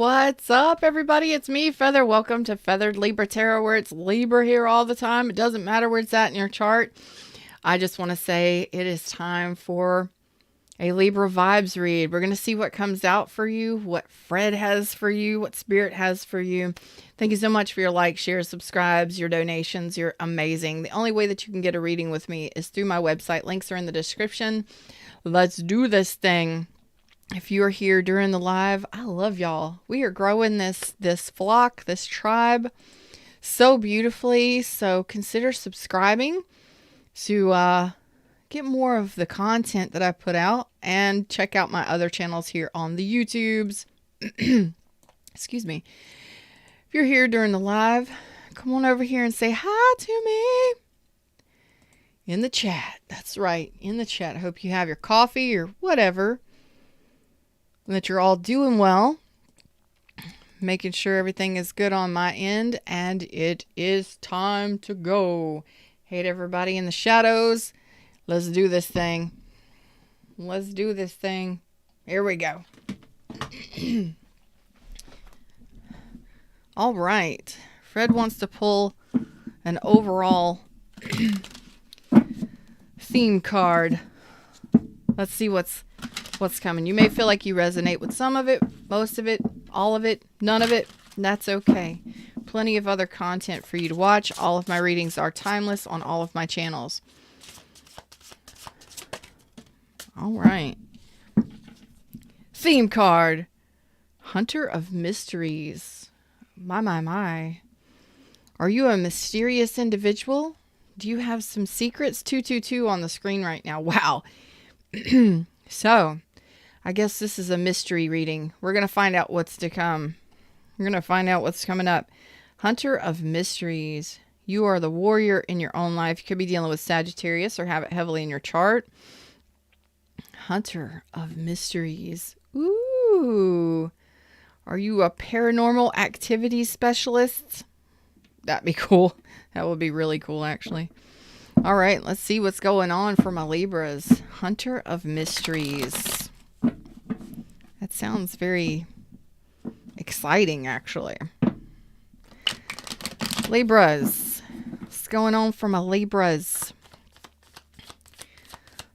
What's up, everybody? It's me, Feather. Welcome to Feathered Libra Tarot, where it's Libra here all the time. It doesn't matter where it's at in your chart. I just want to say it is time for a Libra vibes read. We're going to see what comes out for you, what Fred has for you, what Spirit has for you. Thank you so much for your likes, shares, subscribes, your donations. You're amazing. The only way that you can get a reading with me is through my website. Links are in the description. Let's do this thing. If you're here during the live, I love y'all. We are growing this flock, this tribe so beautifully. So consider subscribing to get more of the content that I put out, and check out my other channels here on the YouTubes. Excuse me. If you're here during the live, come on over here and say hi to me in the chat. That's right, in the chat. I hope you have your coffee or whatever, and that you're all doing well. Making sure everything is good on my end, and it is time to go. Hey to everybody in the shadows. Let's do this thing. Let's do this thing. Here we go. All right. Fred wants to pull an overall theme card. Let's see what's coming. You may feel like you resonate with some of it, most of it, all of it, none of it. That's okay. Plenty of other content for you to watch. All of my readings are timeless on all of my channels. All right. Theme card. Hunter of Mysteries. My. Are you a mysterious individual? Do you have some secrets? 222 on the screen right now. Wow. So, I guess this is a mystery reading. We're going to find out what's to come. We're going to find out what's coming up. Hunter of Mysteries. You are the warrior in your own life. You could be dealing with Sagittarius or have it heavily in your chart. Hunter of Mysteries. Ooh. Are you a paranormal activity specialist? That'd be cool. That would be really cool, actually. All right, let's see what's going on for my Libras. Hunter of Mysteries. That sounds very exciting, actually. Libras. What's going on for my Libras?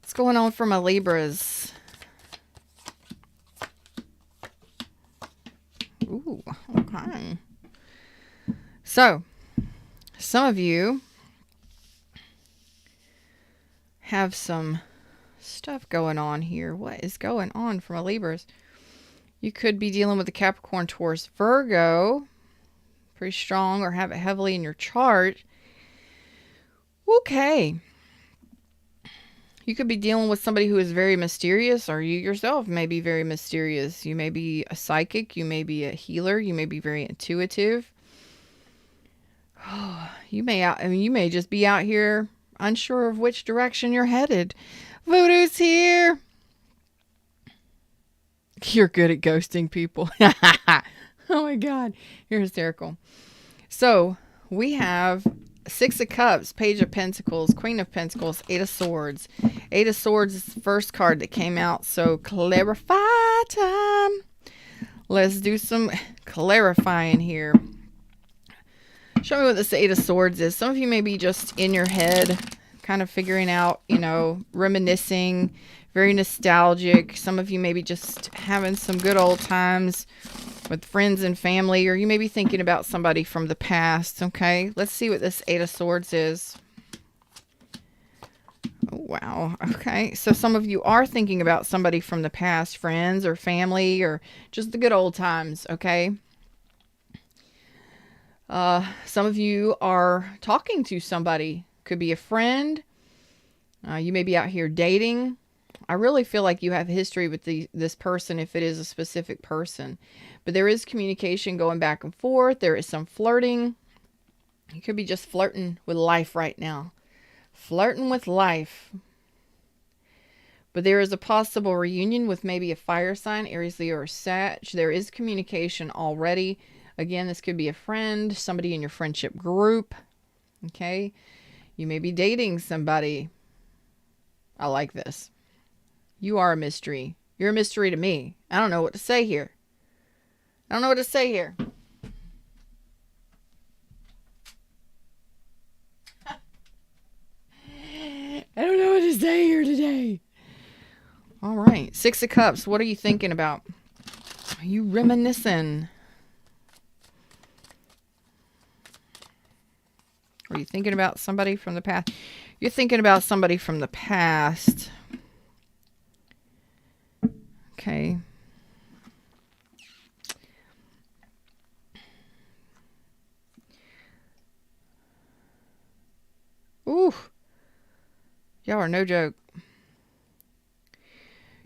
What's going on for my Libras? Ooh, okay. So, some of you have some stuff going on here. What is going on for my Libras? You could be dealing with the Capricorn, Taurus, Virgo. Pretty strong, or have it heavily in your chart. Okay. You could be dealing with somebody who is very mysterious, or you yourself may be very mysterious. You may be a psychic. You may be a healer. You may be very intuitive. You may just be out here unsure of which direction you're headed. Voodoo's here. You're good at ghosting people. Oh my God. You're hysterical. So we have Six of Cups, Page of Pentacles, Queen of Pentacles, Eight of Swords. Eight of Swords is the first card that came out. So clarify time. Let's do some clarifying here. Show me what this Eight of Swords is. Some of you may be just in your head, kind of figuring out, reminiscing, very nostalgic. Some of you may be just having some good old times with friends and family, or you may be thinking about somebody from the past. Okay, let's see what this Eight of Swords is. Oh, wow. Okay, so some of you are thinking about somebody from the past, friends or family, or just the good old times. Okay. Some of you are talking to somebody. Could be a friend. You may be out here dating. I really feel like you have history with this person if it is a specific person. But there is communication going back and forth. There is some flirting. You could be just flirting with life right now. Flirting with life. But there is a possible reunion with maybe a fire sign, Aries, Leo, or Sag. There is communication already. Again, this could be a friend, somebody in your friendship group. Okay. You may be dating somebody. I like this. You are a mystery. You're a mystery to me. I don't know what to say here. I don't know what to say here. I don't know what to say here today. All right. 6 of Cups. What are you thinking about? Are you reminiscing? Are you thinking about somebody from the past? You're thinking about somebody from the past. Okay. Ooh. Y'all are no joke.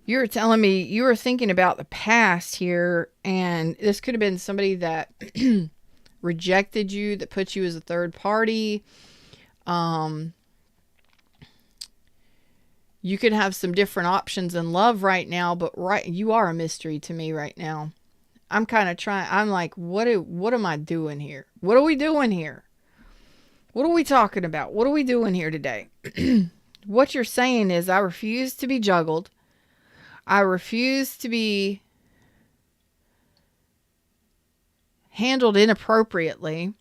You were telling me you were thinking about the past here, and this could have been somebody that rejected you, that put you as a third party. You could have some different options in love right now, but you are a mystery to me right now. I'm kind of trying. I'm like, what am I doing here? What are we doing here? What are we talking about? What are we doing here today? What you're saying is, I refuse to be juggled. I refuse to be handled inappropriately.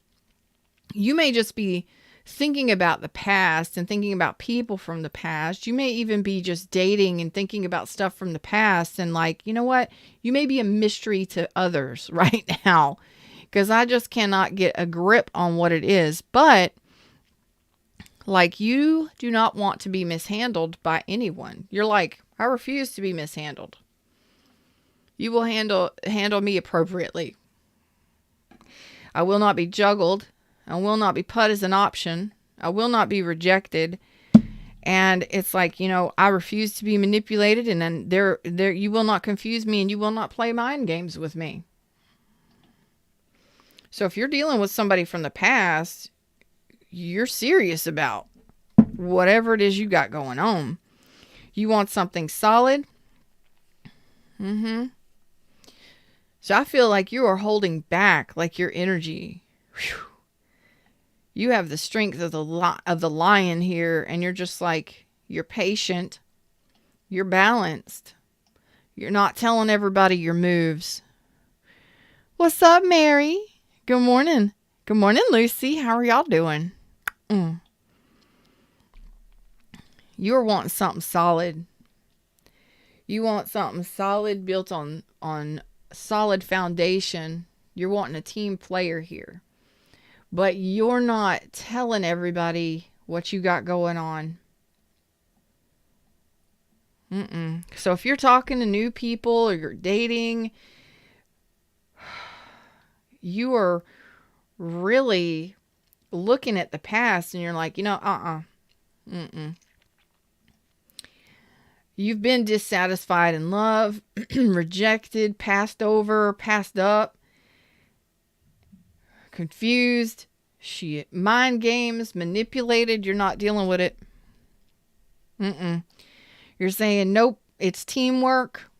You may just be thinking about the past and thinking about people from the past. You may even be just dating and thinking about stuff from the past. And like, you know what? You may be a mystery to others right now, because I just cannot get a grip on what it is. But like, you do not want to be mishandled by anyone. You're like, I refuse to be mishandled. You will handle me appropriately. I will not be juggled. I will not be put as an option. I will not be rejected. And it's like, I refuse to be manipulated, and then you will not confuse me, and you will not play mind games with me. So if you're dealing with somebody from the past, you're serious about whatever it is you got going on. You want something solid. So I feel like you are holding back, like your energy. Whew. You have the strength of the lion here, and you're just like, you're patient. You're balanced. You're not telling everybody your moves. What's up, Mary? Good morning. Good morning, Lucy. How are y'all doing? You're wanting something solid. You want something solid, built on solid foundation. You're wanting a team player here. But you're not telling everybody what you got going on. So if you're talking to new people or you're dating, you are really looking at the past, and you're like, You've been dissatisfied in love, rejected, passed over, passed up, confused, mind games, manipulated. You're not dealing with it. You're saying, nope, it's teamwork.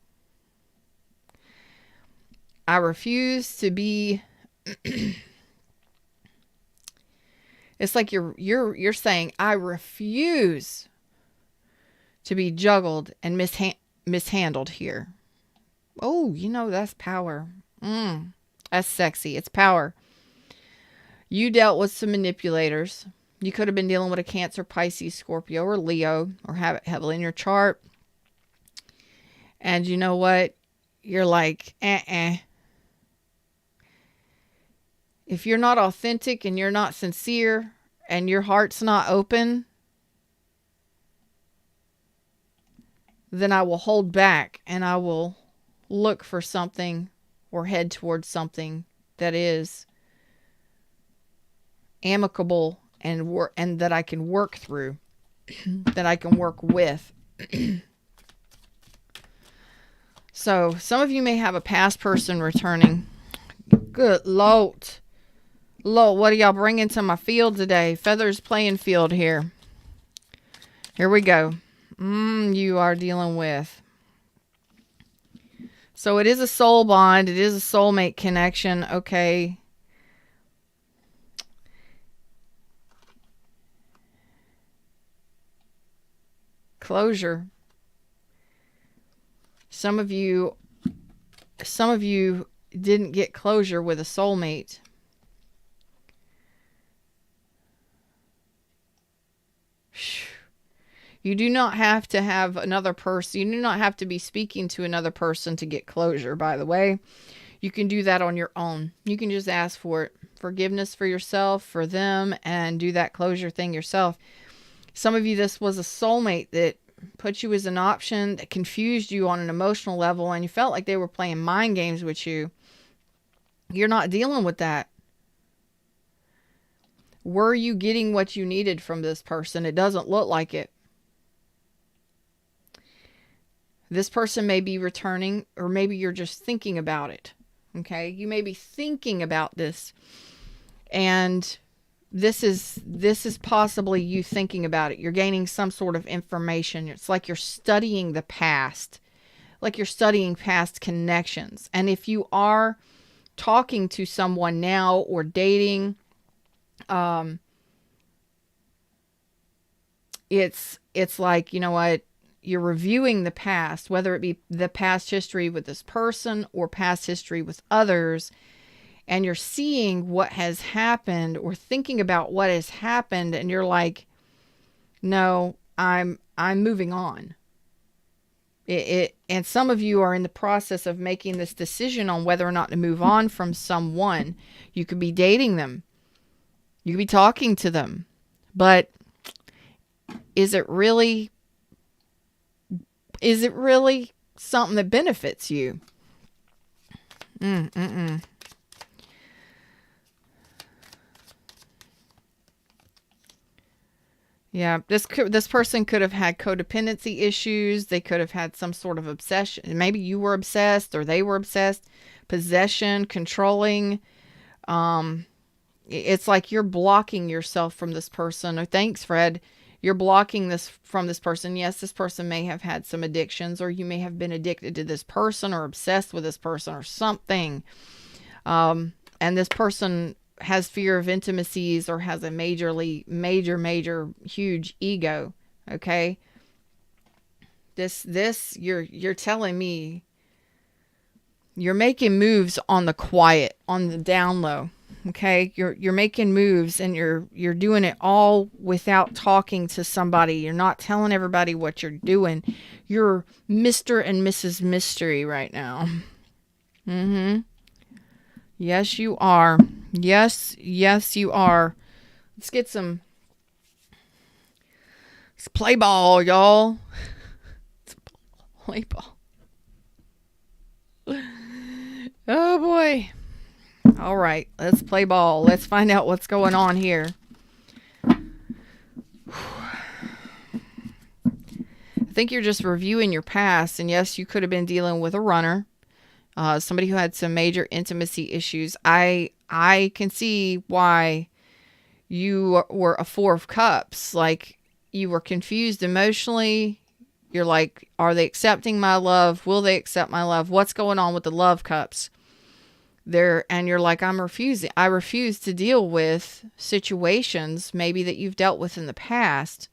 I refuse to be. It's like you're saying, I refuse to be juggled and mishandled here. Oh, that's power. That's sexy. It's power. You dealt with some manipulators. You could have been dealing with a Cancer, Pisces, Scorpio, or Leo, or have it heavily in your chart. And you know what? You're like, If you're not authentic and you're not sincere and your heart's not open, then I will hold back, and I will look for something or head towards something that is amicable and that I can work through, that I can work with. So some of you may have a past person returning. Good Lord. Lord, what are y'all bringing to my field today? Feathers playing field here. Here we go. You are dealing with. So it is a soul bond. It is a soulmate connection. Okay. Closure. Some of you didn't get closure with a soulmate. You do not have to have another person. You do not have to be speaking to another person to get closure, by the way. You can do that on your own. You can just ask for it. Forgiveness for yourself, for them, and do that closure thing yourself. Some of you, this was a soulmate that put you as an option, that confused you on an emotional level, and you felt like they were playing mind games with you. You're not dealing with that. Were you getting what you needed from this person? It doesn't look like it. This person may be returning, or maybe you're just thinking about it. Okay? You may be thinking about this, and this is possibly you thinking about it. You're gaining some sort of information. It's like you're studying the past, like you're studying past connections. And if you are talking to someone now or dating, it's like, you know what, you're reviewing the past, whether it be the past history with this person or past history with others, and you're seeing what has happened or thinking about what has happened, and you're like, no, I'm moving on. And some of you are in the process of making this decision on whether or not to move on from someone. You could be dating them. You could be talking to them. But is it really something that benefits you? Yeah, this person could have had codependency issues. They could have had some sort of obsession. Maybe you were obsessed or they were obsessed. Possession, controlling. It's like you're blocking yourself from this person. Oh, thanks, Fred. You're blocking this from this person. Yes, this person may have had some addictions, or you may have been addicted to this person or obsessed with this person or something. And this person has fear of intimacies or has a major, huge ego. Okay. You're telling me you're making moves on the quiet, on the down low. Okay. You're making moves, and you're doing it all without talking to somebody. You're not telling everybody what you're doing. You're Mr. and Mrs. Mystery right now. Yes, you are. Yes, you are. Let's get some. Let's play ball, y'all. Let's play ball. Oh, boy. All right, let's play ball. Let's find out what's going on here. I think you're just reviewing your past. And yes, you could have been dealing with a runner. Somebody who had some major intimacy issues. I can see why you were a 4 of Cups. Like, you were confused emotionally. You're like, are they accepting my love? Will they accept my love? What's going on with the love cups? And you're like, I'm refusing. I refuse to deal with situations maybe that you've dealt with in the past.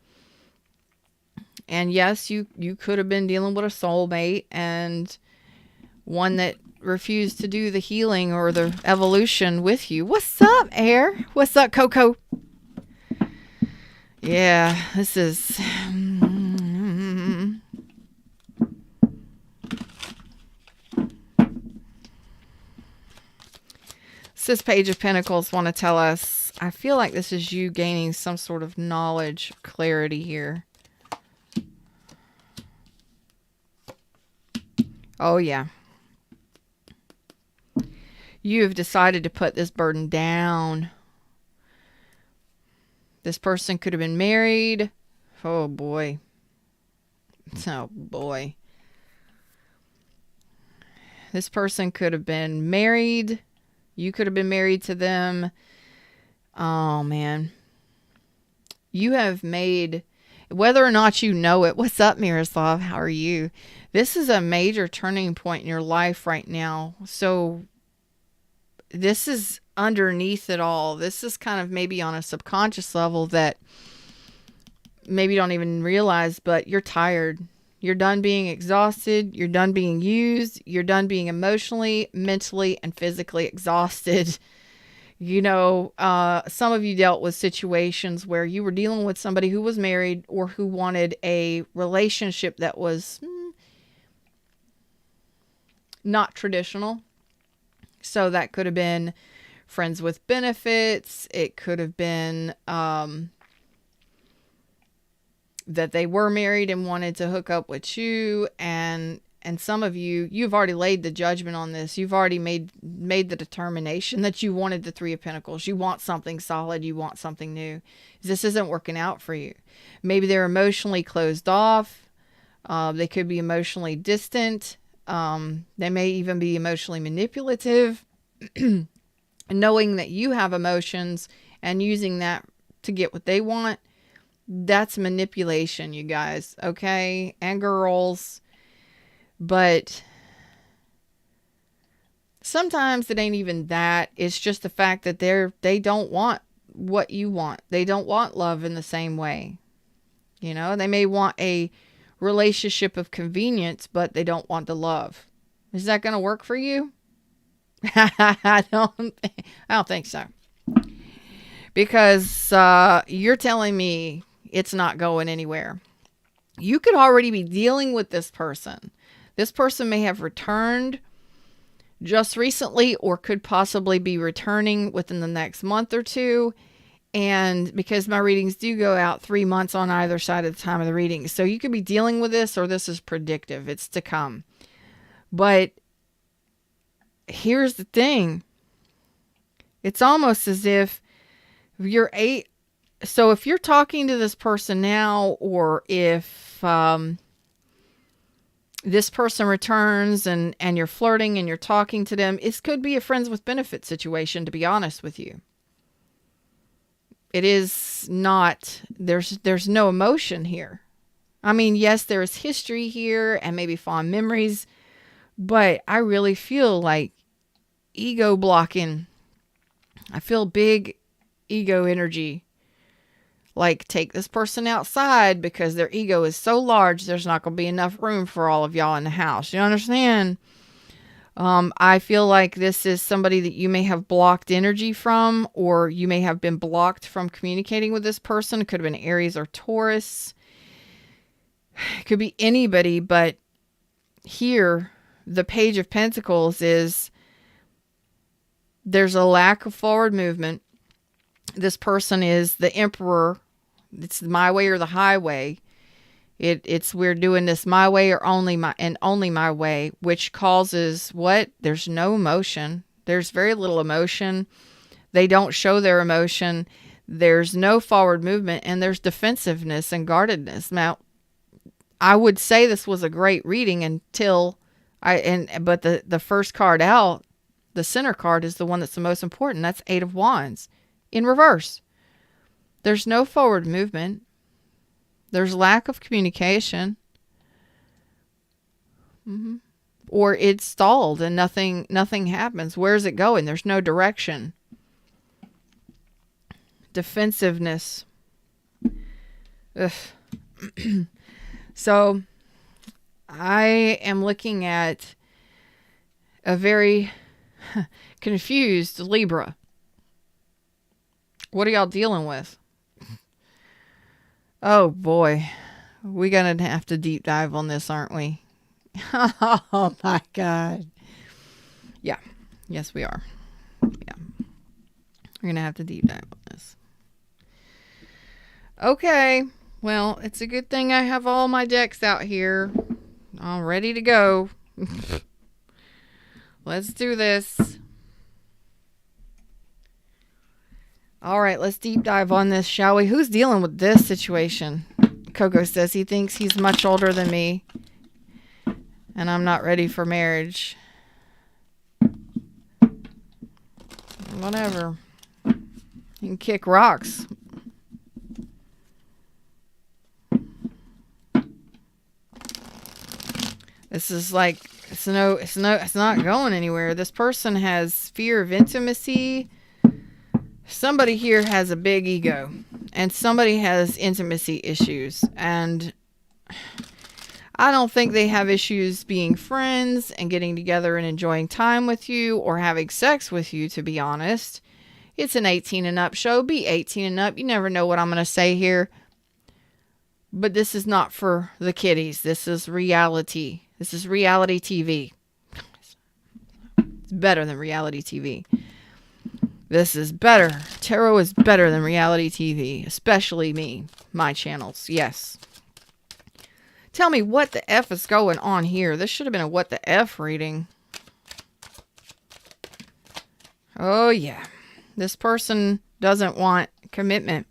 And yes, you could have been dealing with a soulmate, and one that refused to do the healing or the evolution with you. What's up, Air? What's up, Coco? Yeah, this is... This Page of Pentacles want to tell us, I feel like this is you gaining some sort of knowledge, clarity here. Oh, yeah. You have decided to put this burden down. This person could have been married. Oh, boy. Oh, boy. This person could have been married. You could have been married to them. Oh, man. You have made, whether or not you know it. What's up, Miroslav? How are you? This is a major turning point in your life right now. So this is underneath it all. This is kind of maybe on a subconscious level that maybe you don't even realize, but you're tired. You're done being exhausted. You're done being used. You're done being emotionally, mentally, and physically exhausted. You know, some of you dealt with situations where you were dealing with somebody who was married or who wanted a relationship that was not traditional. So that could have been friends with benefits. It could have been that they were married and wanted to hook up with you. And some of you, you've already laid the judgment on this. You've already made the determination that you wanted the Three of Pentacles. You want something solid. You want something new. This isn't working out for you. Maybe they're emotionally closed off. They could be emotionally distant. They may even be emotionally manipulative. Knowing that you have emotions and using that to get what they want, that's manipulation, you guys, okay? And girls. But sometimes it ain't even that. It's just the fact that they don't want what you want. They don't want love in the same way. You know, they may want a relationship of convenience, but they don't want the love. Is that going to work for you? I don't think so. Because you're telling me it's not going anywhere. You could already be dealing with this person. This person may have returned just recently or could possibly be returning within the next month or two. And because my readings do go out 3 months on either side of the time of the reading. So you could be dealing with this, or this is predictive. It's to come. But here's the thing. It's almost as if you're so if you're talking to this person now, or if this person returns and you're flirting and you're talking to them, it could be a friends with benefits situation, to be honest with you. It is not, there's no emotion here. I mean, yes, there is history here and maybe fond memories, but I really feel like ego blocking. I feel big ego energy. Like, take this person outside because their ego is so large, there's not going to be enough room for all of y'all in the house. You understand? I feel like this is somebody that you may have blocked energy from, or you may have been blocked from communicating with this person. It could have been Aries or Taurus. It could be anybody, but here, the Page of Pentacles is, there's a lack of forward movement. This person is the Emperor. It's my way or the highway. It's we're doing this my way or only my way, which causes what? There's no emotion. There's very little emotion. They don't show their emotion. There's no forward movement, and there's defensiveness and guardedness. Now, I would say this was a great reading until but the first card out, the center card, is the one that's the most important. That's Eight of Wands in reverse. There's no forward movement. There's lack of communication. Or it's stalled and nothing happens. Where's it going? There's no direction. Defensiveness. Ugh. So I am looking at a very confused Libra. What are y'all dealing with? Oh boy, we're going to have to deep dive on this, aren't we? Oh my God. Yeah. Yes, we are. Yeah. We're going to have to deep dive on this. Okay. Well, it's a good thing I have all my decks out here, all ready to go. Let's do this. All right, let's deep dive on this, shall we? Who's dealing with this situation? Coco says he thinks he's much older than me, and I'm not ready for marriage. Whatever. You can kick rocks. This is like, it's not going anywhere. This person has fear of intimacy. Somebody here has a big ego, and somebody has intimacy issues. And I don't think they have issues being friends and getting together and enjoying time with you or having sex with you, to be honest. It's an 18 and up show. Be 18 and up. You never know what I'm going to say here. But this is not for the kiddies. This is reality. This is reality TV. It's better than reality TV. This is better. Tarot is better than reality TV, especially me, my channels. Yes. Tell me what the F is going on here. This should have been a what the F reading. Oh, yeah. This person doesn't want commitment,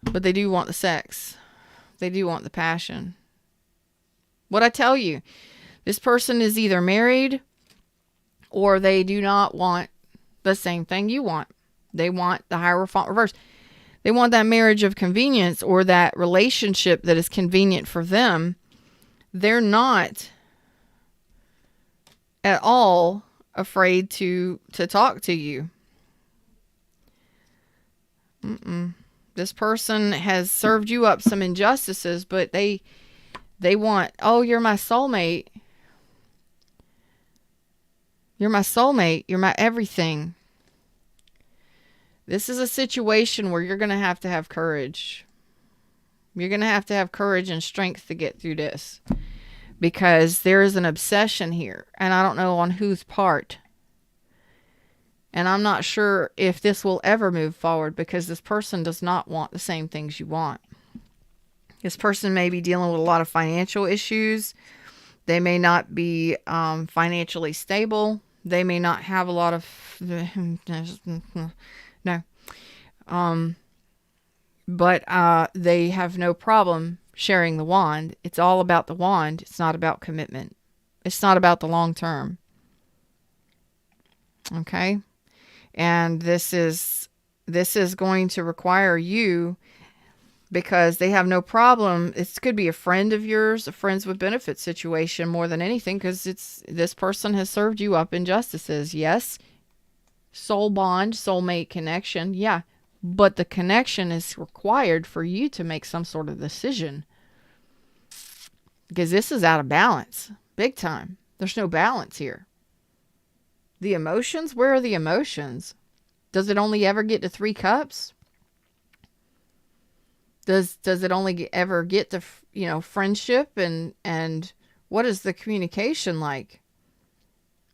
but they do want the sex. They do want the passion. What I tell you, this person is either married or they do not want the same thing you want. They want the Hierophant reverse. They want that marriage of convenience or that relationship that is convenient for them. They're not at all afraid to talk to you. This person has served you up some injustices, but they want, oh, you're my soulmate. You're my soulmate. You're my everything. This is a situation where you're going to have courage. You're going to have courage and strength to get through this. Because there is an obsession here. And I don't know on whose part. And I'm not sure if this will ever move forward because this person does not want the same things you want. This person may be dealing with a lot of financial issues. They may not be financially stable. They may not have a lot of... No. But they have no problem sharing the wand. It's all about the wand. It's not about commitment. It's not about the long term. Okay? And this is going to require you, because they have no problem. It could be a friend of yours, a friends with benefits situation more than anything, because this person has served you up injustices. Yes, soul bond, soulmate connection. Yeah, but the connection is required for you to make some sort of decision, because this is out of balance, big time. There's no balance here. The emotions, where are the emotions? Does it only ever get to 3 cups? Does it only ever get to, friendship and what is the communication like?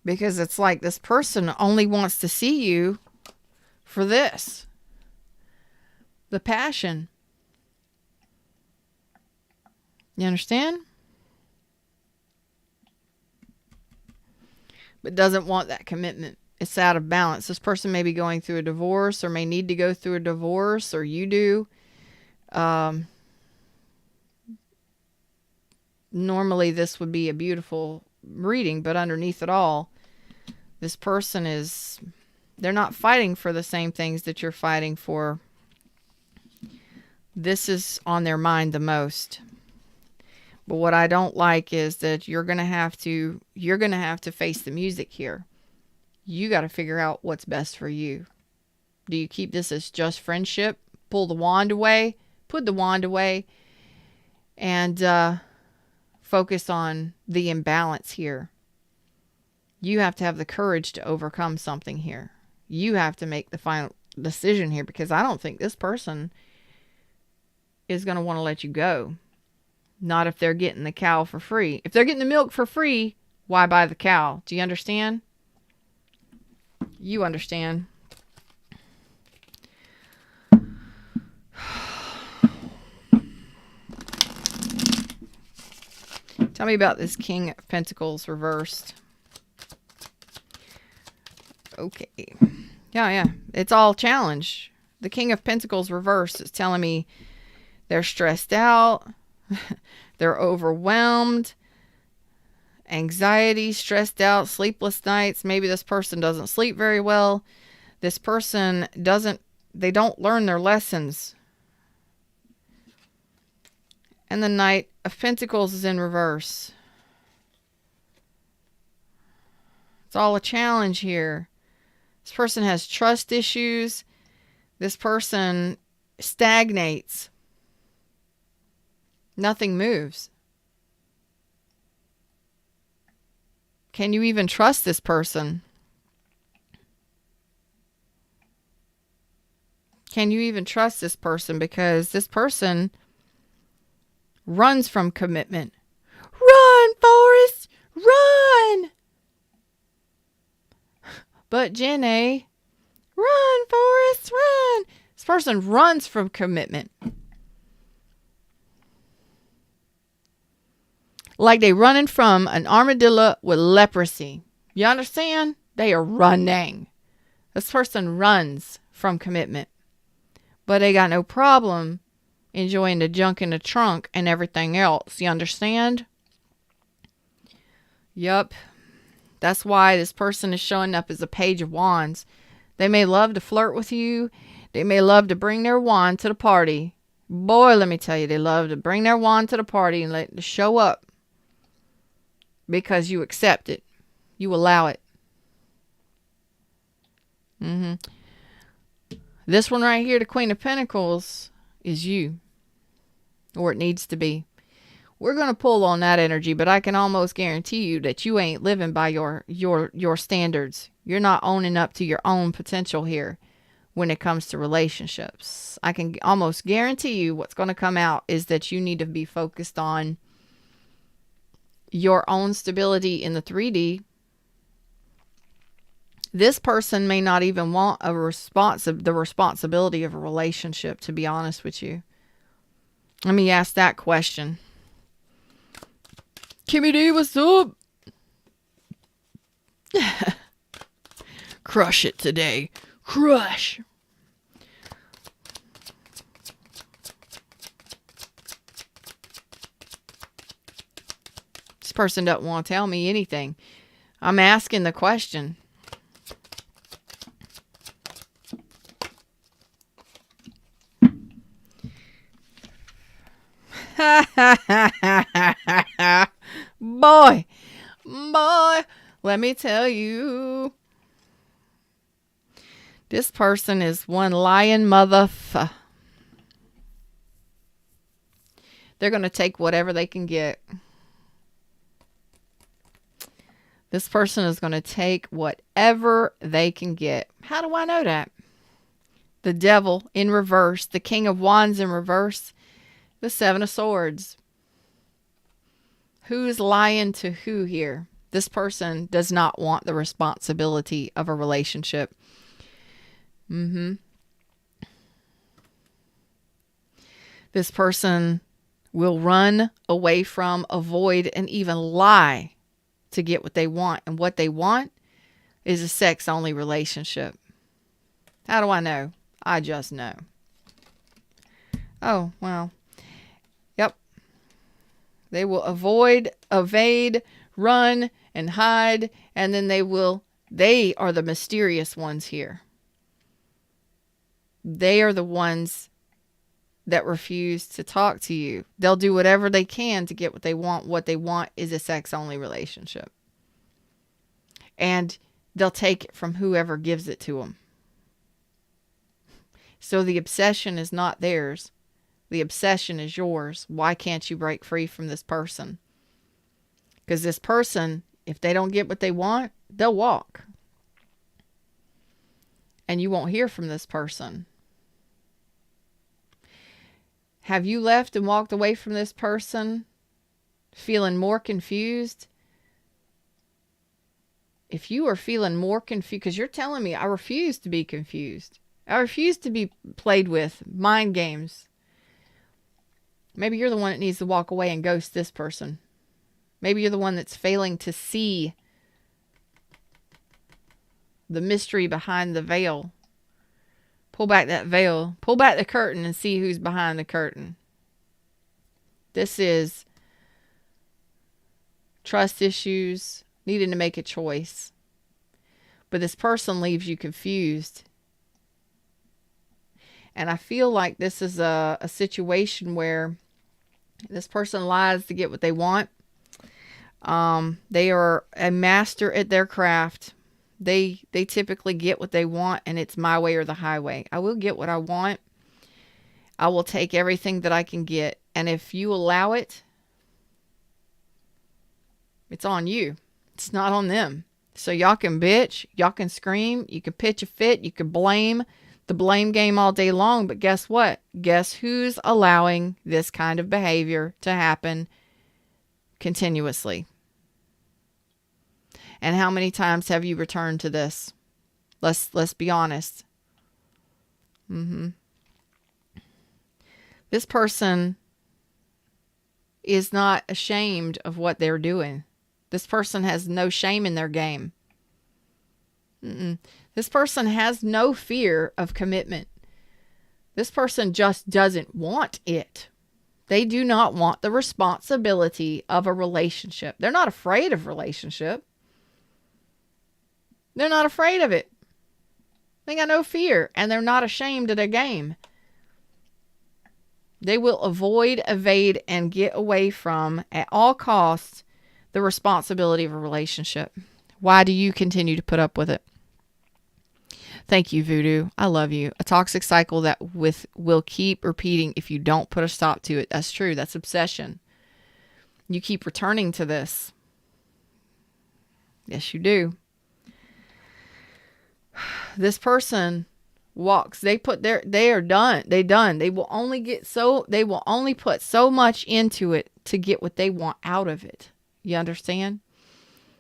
Because it's like this person only wants to see you for this. The passion. You understand? But doesn't want that commitment. It's out of balance. This person may be going through a divorce or may need to go through a divorce, or you do. Normally this would be a beautiful reading, but underneath it all, this person they're not fighting for the same things that you're fighting for. This is on their mind the most. But what I don't like is that you're going to have to face the music here. You got to figure out what's best for you. Do you keep this as just friendship? Pull the wand away, put the wand away, and focus on the imbalance here. You have to have the courage to overcome something here. You have to make the final decision here, because I don't think this person is going to want to let you go. Not if they're getting the cow for free. If they're getting the milk for free, why buy the cow? Do you understand? You understand. Tell me about this King of Pentacles reversed. Okay. Yeah. It's all challenge. The King of Pentacles reversed is telling me they're stressed out. They're overwhelmed. Anxiety, stressed out, sleepless nights. Maybe this person doesn't sleep very well. This person they don't learn their lessons. And the Knight of Pentacles is in reverse. It's all a challenge here. This person has trust issues. This person stagnates. Nothing moves. Can you even trust this person? Can you even trust this person? Because this person runs from commitment. Run, Forrest, run! But Jenny, run, Forrest, run! This person runs from commitment. Like they running from an armadillo with leprosy. You understand? They are running. This person runs from commitment. But they got no problem enjoying the junk in the trunk and everything else. You understand? Yup. That's why this person is showing up as a Page of Wands. They may love to flirt with you. They may love to bring their wand to the party. Boy, let me tell you, they love to bring their wand to the party and let it show up. Because you accept it. You allow it. This one right here, the Queen of Pentacles, is you. Or it needs to be. We're going to pull on that energy, but I can almost guarantee you that you ain't living by your standards. You're not owning up to your own potential here when it comes to relationships. I can almost guarantee you what's going to come out is that you need to be focused on your own stability in the 3D. This person may not even want the responsibility of a relationship, to be honest with you. Let me ask that question. Kimmy D, what's up? Crush it today. Crush. This person doesn't want to tell me anything. I'm asking the question. Boy, let me tell you. This person is one lying motherfucker. They're going to take whatever they can get. This person is going to take whatever they can get. How do I know that? The Devil in reverse. The King of Wands in reverse. The Seven of Swords. Who's lying to who here? This person does not want the responsibility of a relationship. This person will run away from, avoid, and even lie to get what they want. And what they want is a sex-only relationship. How do I know? I just know. Oh, well. Yep. They will avoid, evade, run, and hide. And then they are the mysterious ones here. They are the ones that refuse to talk to you. They'll do whatever they can to get what they want. What they want is a sex-only relationship. And they'll take it from whoever gives it to them. So the obsession is not theirs. The obsession is yours. Why can't you break free from this person? Because this person, if they don't get what they want, they'll walk. And you won't hear from this person. Have you left and walked away from this person feeling more confused? If you are feeling more confused, because you're telling me I refuse to be confused. I refuse to be played with, mind games. Maybe you're the one that needs to walk away and ghost this person. Maybe you're the one that's failing to see the mystery behind the veil. Pull back that veil. Pull back the curtain and see who's behind the curtain. This is trust issues, needing to make a choice. But this person leaves you confused. And I feel like this is a situation where this person lies to get what they want. They are a master at their craft. They typically get what they want, and it's my way or the highway. I will get what I want. I will take everything that I can get. And if you allow it, it's on you. It's not on them. So y'all can bitch, y'all can scream, you can pitch a fit, you can blame the blame game all day long. But guess what? Guess who's allowing this kind of behavior to happen continuously? And how many times have you returned to this? Let's be honest. This person is not ashamed of what they're doing. This person has no shame in their game. This person has no fear of commitment. This person just doesn't want it. They do not want the responsibility of a relationship. They're not afraid of relationship. They're not afraid of it. They got no fear, and they're not ashamed of their game. They will avoid, evade, and get away from, at all costs, the responsibility of a relationship. Why do you continue to put up with it? Thank you, Voodoo. I love you. A toxic cycle that will keep repeating if you don't put a stop to it. That's true. That's obsession. You keep returning to this. Yes, you do. This person walks. They are done. They done. They will only put so much into it to get what they want out of it. You understand?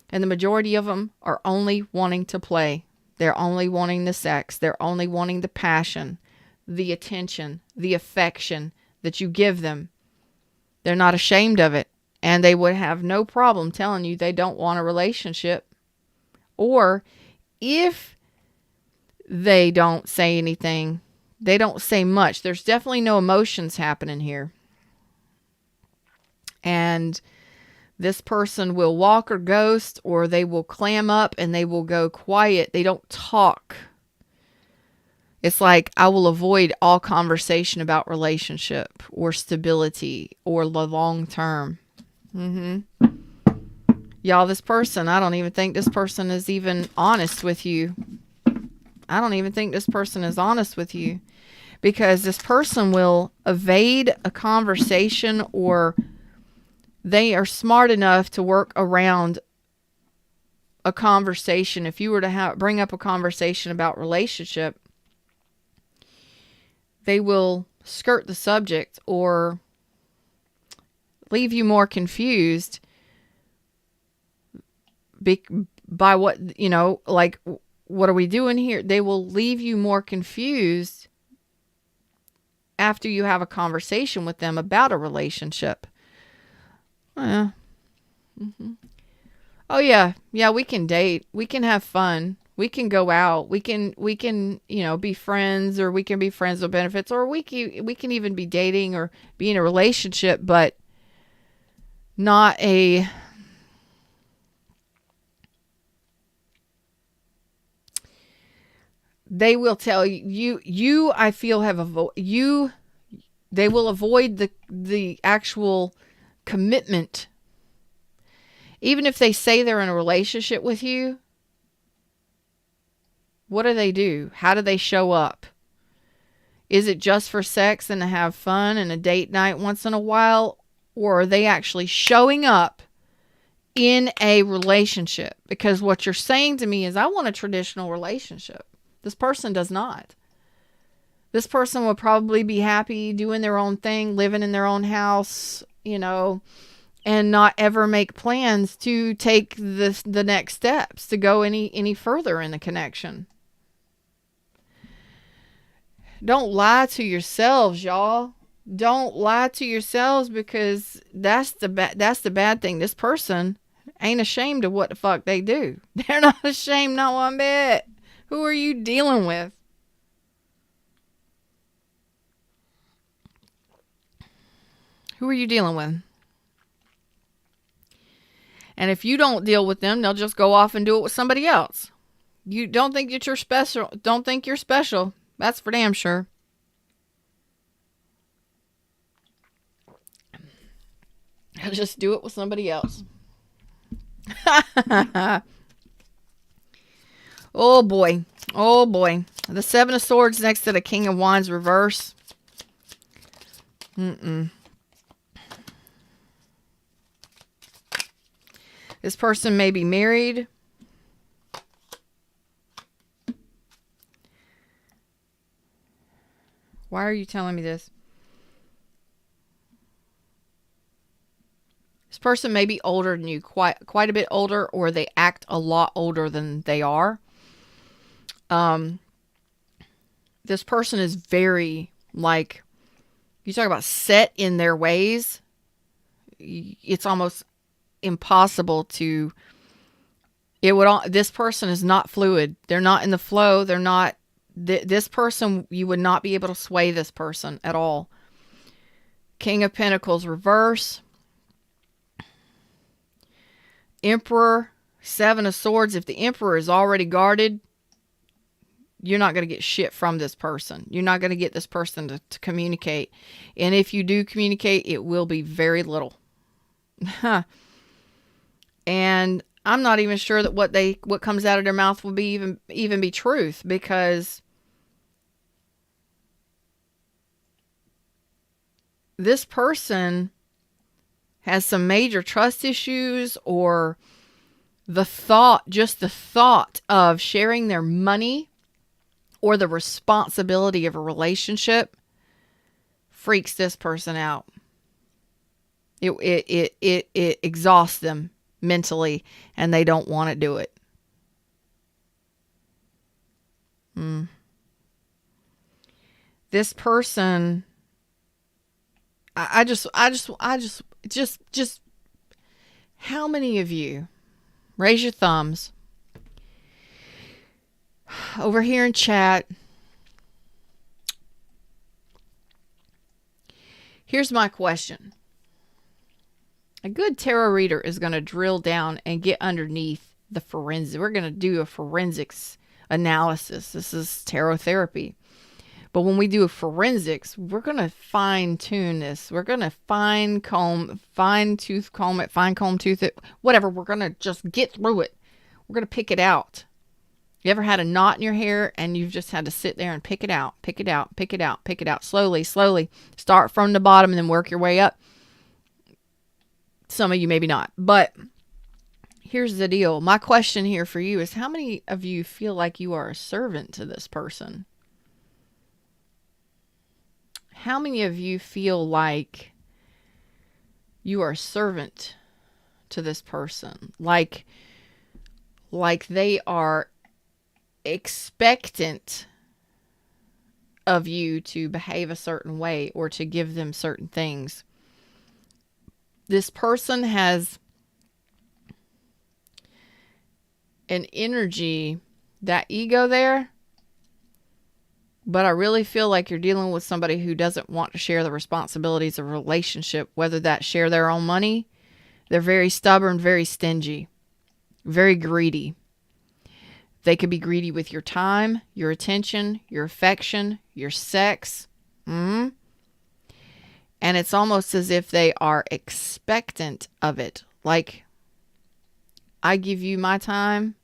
And the majority of them are only wanting to play. They're only wanting the sex. They're only wanting the passion, the attention, the affection that you give them. They're not ashamed of it. And they would have no problem telling you they don't want a relationship. Or if they don't say anything, they don't say much. There's definitely no emotions happening here. And this person will walk or ghost, or they will clam up and they will go quiet. They don't talk. It's like, I will avoid all conversation about relationship or stability or the long term. Y'all, this person, I don't even think this person is even honest with you. I don't even think this person is honest with you, because this person will evade a conversation, or they are smart enough to work around a conversation. If you were to bring up a conversation about relationship, they will skirt the subject or leave you more confused by what, like, what are we doing here? They will leave you more confused after you have a conversation with them about a relationship. Oh yeah, we can date. We can have fun. We can go out. We can be friends, or we can be friends with benefits, or we can even be dating or be in a relationship, but not a they will tell you I feel have they will avoid the actual commitment. Even if they say they're in a relationship with you, what do? How do they show up? Is it just for sex and to have fun and a date night once in a while? Or are they actually showing up in a relationship? Because what you're saying to me is, I want a traditional relationship. This person does not. This person will probably be happy doing their own thing, living in their own house, and not ever make plans to take the next steps to go any further in the connection. Don't lie to yourselves, y'all. Don't lie to yourselves, because that's the bad thing. This person ain't ashamed of what the fuck they do. They're not ashamed, not one bit. Who are you dealing with? Who are you dealing with? And if you don't deal with them, they'll just go off and do it with somebody else. You don't think that you're special. Don't think you're special. That's for damn sure. I'll just do it with somebody else. Oh boy. Oh boy. The Seven of Swords next to the King of Wands reverse. This This person may be married. Why are you telling me this? This person may be older than you, quite a bit older, or they act a lot older than they are. This person is very, like, you talk about set in their ways. It's almost impossible to, this person is not fluid. They're not in the flow. They're not, this person, you would not be able to sway this person at all. King of Pentacles reverse. Emperor, Seven of Swords. If the Emperor is already guarded, you're not going to get shit from this person. You're not going to get this person to communicate. And if you do communicate, it will be very little. And I'm not even sure that what comes out of their mouth will be even be truth, because this person has some major trust issues, or just the thought of sharing their money or the responsibility of a relationship freaks this person out. It exhausts them mentally, and they don't want to do it. This person, I just, how many of you, raise your thumbs over here in chat. Here's my question. A good tarot reader is going to drill down and get underneath the forensic. We're going to do a forensics analysis. This is tarot therapy. But when we do a forensics, we're going to fine tune this. We're going to fine comb tooth it, whatever. We're going to just get through it. We're going to pick it out. You ever had a knot in your hair and you've just had to sit there and pick it out, slowly. Start from the bottom and then work your way up. Some of you maybe not. But here's the deal. My question here for you is, how many of you feel like you are a servant to this person? How many of you feel like you are a servant to this person? Like they are expectant of you to behave a certain way or to give them certain things. This person has an energy, that ego there, but I really feel like you're dealing with somebody who doesn't want to share the responsibilities of a relationship, whether that share their own money. They're very stubborn, very stingy, very greedy. They could be greedy with your time, your attention, your affection, your sex. And it's almost as if they are expectant of it. Like, I give you my time,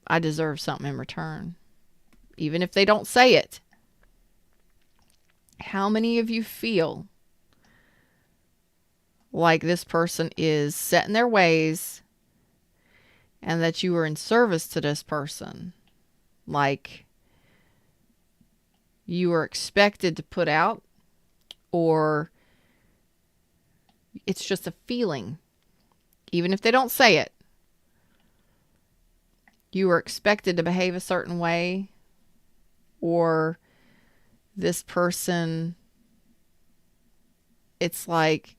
I deserve something in return. Even if they don't say it. How many of you feel like this person is set in their ways and that you are in service to this person? Like, you are expected to put out, or it's just a feeling, even if they don't say it. You are expected to behave a certain way, or this person, it's like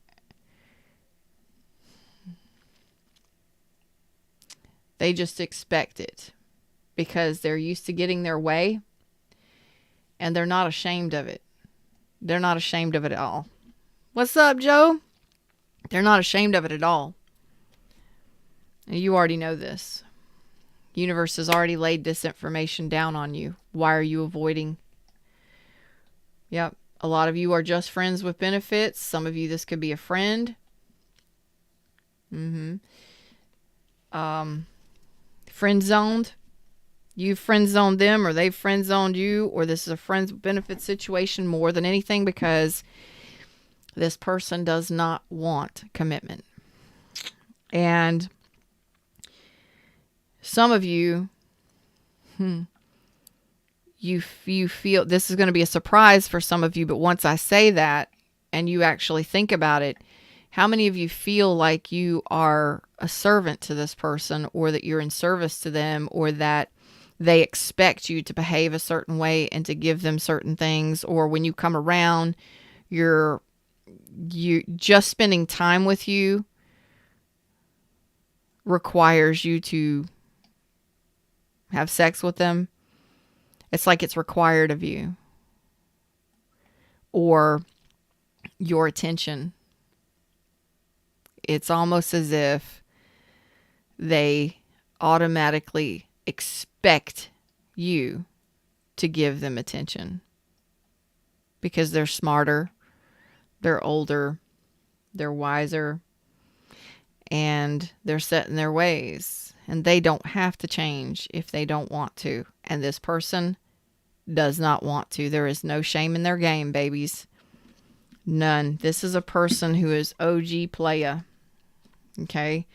they just expect it because they're used to getting their way, and they're not ashamed of it. They're not ashamed of it at all. What's up, Joe? They're not ashamed of it at all. And you already know this. Universe has already laid this information down on you. Why are you avoiding? Yep. A lot of you are just friends with benefits. Some of you, this could be a friend. Friend zoned. You friend zoned them, or they've friend zoned you, or this is a friends with benefits situation more than anything, because this person does not want commitment. And some of you, you feel, this is going to be a surprise for some of you, but once I say that and you actually think about it, how many of you feel like you are a servant to this person, or that you're in service to them, or that they expect you to behave a certain way and to give them certain things, or when you come around, you just spending time with you requires you to have sex with them? It's like it's required of you, or your attention. It's almost as if they automatically expect you to give them attention because they're smarter, they're older, they're wiser, and they're set in their ways, and they don't have to change if they don't want to. And this person does not want to. There is no shame in their game, babies. None. This is a person who is OG playa. Okay?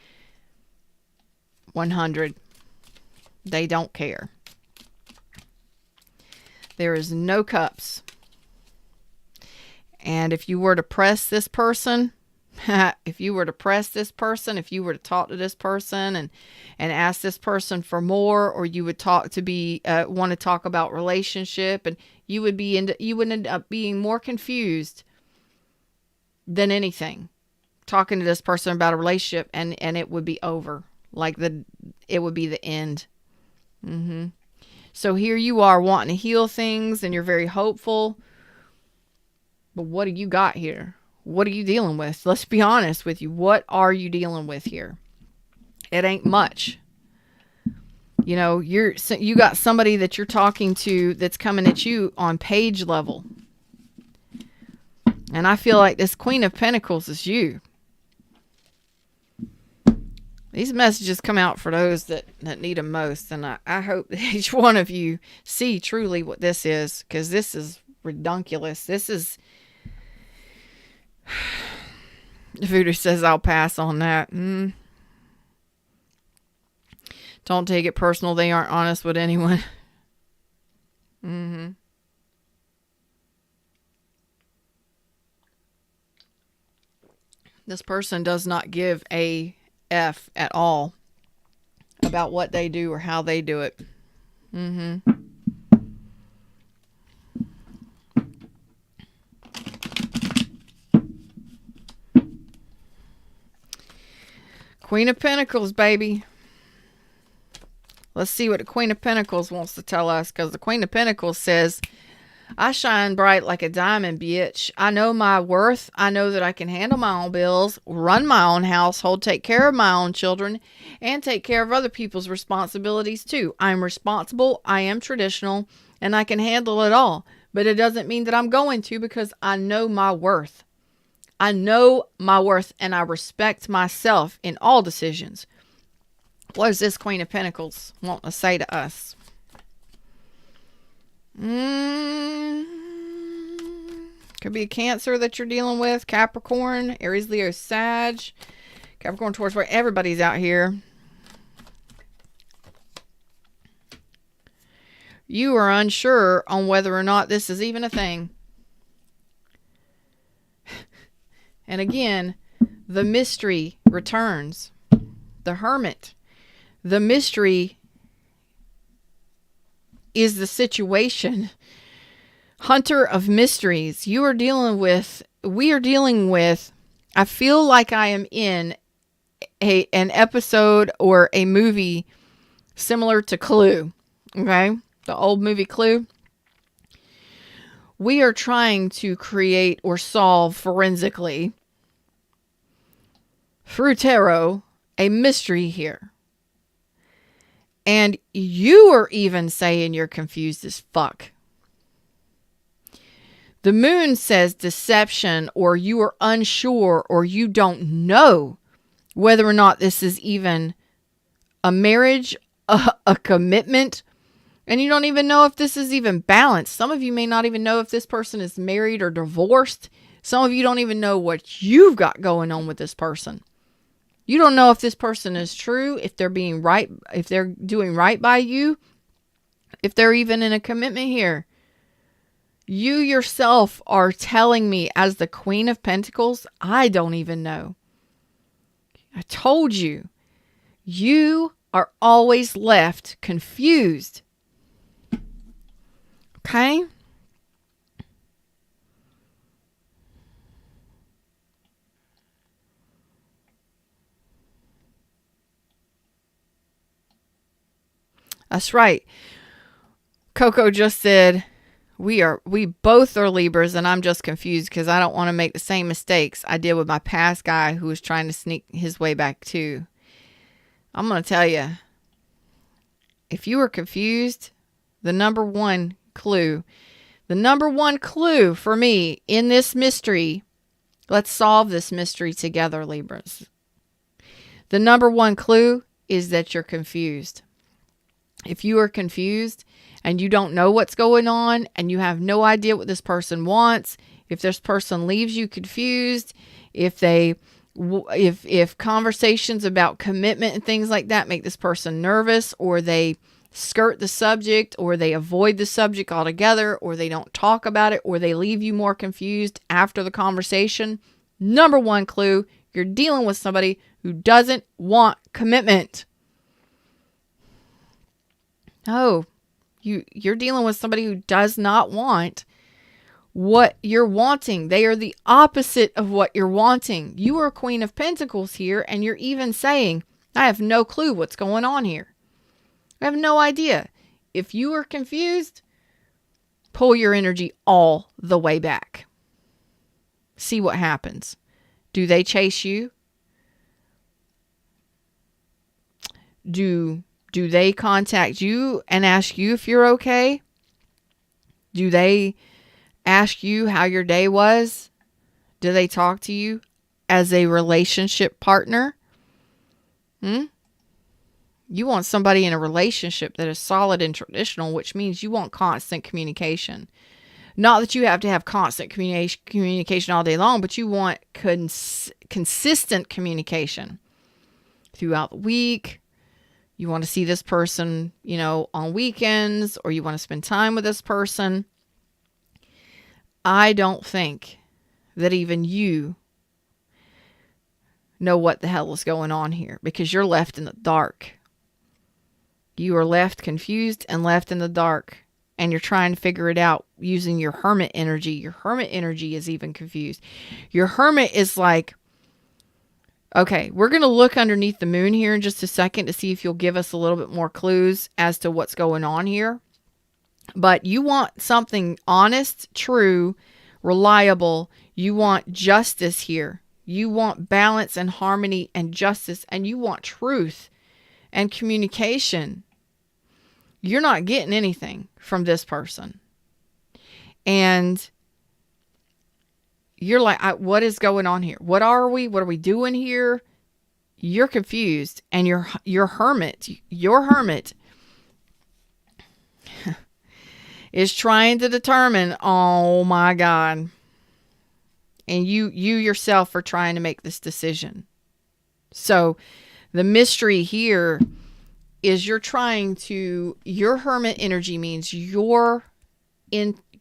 100. They don't care. There is no cups. And if you were to press this person, if you were to talk to this person and ask this person for more, or you would want to talk about relationship, and you would end up being more confused than anything, talking to this person about a relationship, and it would be over. It would be the end. So here you are wanting to heal things, and you're very hopeful. But what do you got here? What are you dealing with? Let's be honest with you. What are you dealing with here? It ain't much. You know, you got somebody that you're talking to that's coming at you on page level. And I feel like this Queen of Pentacles is you. These messages come out for those that need them most. And I hope that each one of you see truly what this is, because this is redunculous. This is... Voodoo says I'll pass on that. Don't take it personal. They aren't honest with anyone. This person does not give a F at all about what they do or how they do it. Queen of Pentacles, baby. Let's see what the Queen of Pentacles wants to tell us, because the Queen of Pentacles says, I shine bright like a diamond, bitch. I know my worth. I know that I can handle my own bills, run my own household, take care of my own children, and take care of other people's responsibilities too. I'm responsible, I am traditional, and I can handle it all. But it doesn't mean that I'm going to, because I know my worth. I know my worth, and I respect myself in all decisions. What does this Queen of Pentacles want to say to us? Could be a Cancer that you're dealing with, Capricorn, Aries, Leo, Sag, Capricorn, Taurus, where everybody's out here. You are unsure on whether or not this is even a thing. And again, the mystery returns. The Hermit. The mystery is the situation. Hunter of mysteries. We are dealing with, I feel like I am in an episode or a movie similar to Clue. Okay? The old movie Clue. We are trying to create or solve forensically, through tarot, a mystery here. And you are even saying you're confused as fuck. The Moon says deception, or you are unsure, or you don't know whether or not this is even a marriage, a commitment, and you don't even know if this is even balanced. Some of you may not even know if this person is married or divorced. Some of you don't even know what you've got going on with this person. You don't know if this person is true, if they're being right, if they're doing right by you, if they're even in a commitment here. You yourself are telling me, as the Queen of Pentacles, I don't even know. I told you, you are always left confused. Okay? That's right. Coco just said, we both are Libras, and I'm just confused because I don't want to make the same mistakes I did with my past guy who was trying to sneak his way back too. I'm going to tell you, if you were confused, the number one clue for me in this mystery, let's solve this mystery together, Libras. The number one clue is that you're confused. If you are confused and you don't know what's going on and you have no idea what this person wants, if this person leaves you confused, if conversations about commitment and things like that make this person nervous, or they skirt the subject, or they avoid the subject altogether, or they don't talk about it, or they leave you more confused after the conversation, number one clue, you're dealing with somebody who doesn't want commitment. No, you're dealing with somebody who does not want what you're wanting. They are the opposite of what you're wanting. You are Queen of Pentacles here, and you're even saying, I have no clue what's going on here. I have no idea. If you are confused, pull your energy all the way back. See what happens. Do they chase you? Do they contact you and ask you if you're okay? Do they ask you how your day was? Do they talk to you as a relationship partner? You want somebody in a relationship that is solid and traditional, which means you want constant communication. Not that you have to have constant communication all day long, but you want consistent communication throughout the week. You want to see this person, on weekends, or you want to spend time with this person. I don't think that even you know what the hell is going on here, because you're left in the dark. You are left confused and left in the dark, and you're trying to figure it out using your hermit energy. Your hermit energy is even confused. Your hermit is like, okay, we're going to look underneath the moon here in just a second to see if you'll give us a little bit more clues as to what's going on here. But you want something honest, true, reliable. You want justice here. You want balance and harmony and justice, and you want truth and communication. You're not getting anything from this person. And you're like, what is going on here? What are we? What are we doing here? You're confused, and your hermit is trying to determine, oh my God. And you yourself are trying to make this decision. So the mystery here is your hermit energy means your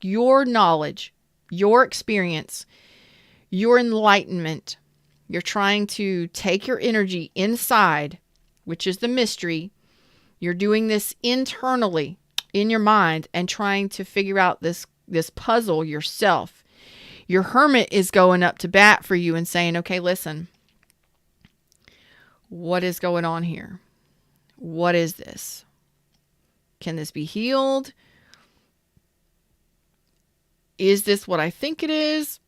knowledge, your experience, your enlightenment. You're trying to take your energy inside, which is the mystery. You're doing this internally in your mind and trying to figure out this puzzle yourself. Your hermit is going up to bat for you and saying, okay, listen, what is going on here? What is this? Can this be healed? Is this what I think it is?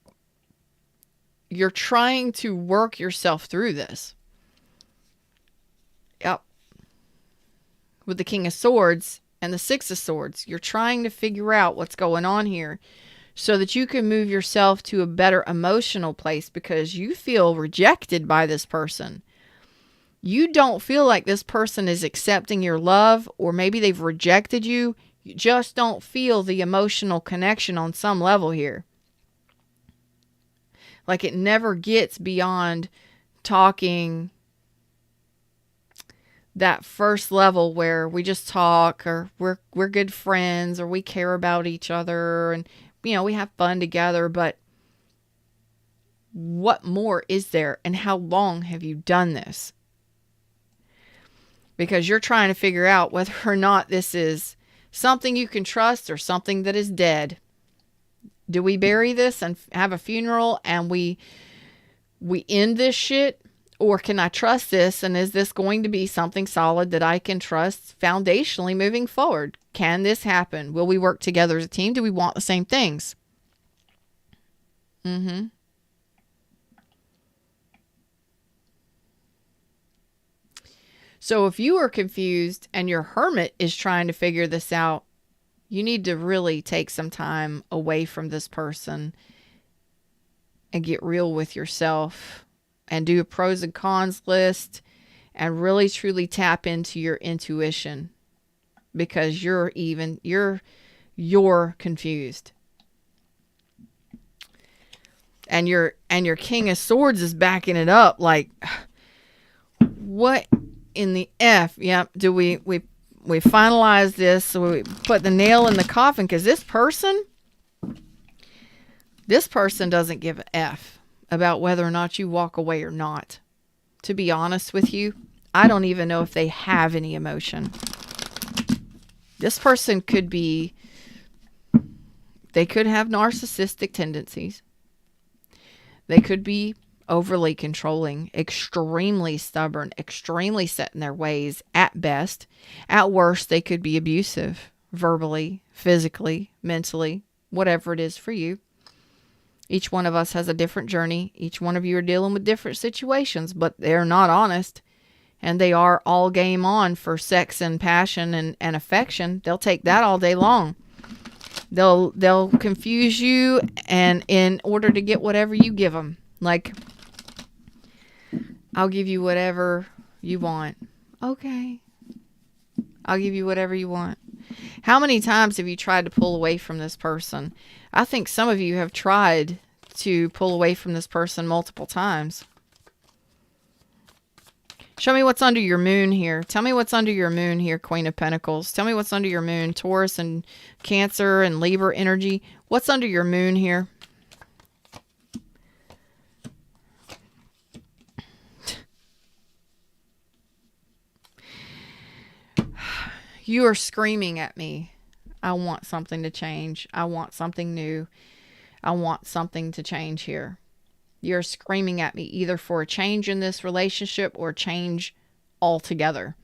You're trying to work yourself through this. Yep. With the King of Swords and the Six of Swords, you're trying to figure out what's going on here so that you can move yourself to a better emotional place, because you feel rejected by this person. You don't feel like this person is accepting your love, or maybe they've rejected you. You just don't feel the emotional connection on some level here. Like it never gets beyond talking that first level where we just talk, or we're good friends, or we care about each other, and we have fun together, but what more is there, and how long have you done this? Because you're trying to figure out whether or not this is something you can trust or something that is dead. Do we bury this and have a funeral and we end this shit? Or can I trust this, and is this going to be something solid that I can trust foundationally moving forward? Can this happen? Will we work together as a team? Do we want the same things? So if you are confused and your hermit is trying to figure this out, you need to really take some time away from this person and get real with yourself and do a pros and cons list and really truly tap into your intuition, because you're confused. And your King of Swords is backing it up. Like, what in the F? Yep. Do we finalize this? So we put the nail in the coffin, because this person doesn't give an F about whether or not you walk away or not. To be honest with you, I don't even know if they have any emotion. This person they could have narcissistic tendencies. They could be overly controlling, extremely stubborn, extremely set in their ways at best. At worst, they could be abusive, verbally, physically, mentally, whatever it is for you. Each one of us has a different journey. Each one of you are dealing with different situations, but they're not honest. And they are all game on for sex and passion and affection. They'll take that all day long. They'll confuse you, and in order to get whatever you give them. Like, I'll give you whatever you want. Okay. I'll give you whatever you want. How many times have you tried to pull away from this person? I think some of you have tried to pull away from this person multiple times. Show me what's under your moon here. Tell me what's under your moon here, Queen of Pentacles. Tell me what's under your moon, Taurus and Cancer and Libra energy. What's under your moon here? You are screaming at me. I want something to change. I want something new. I want something to change here. You're screaming at me either for a change in this relationship or change altogether.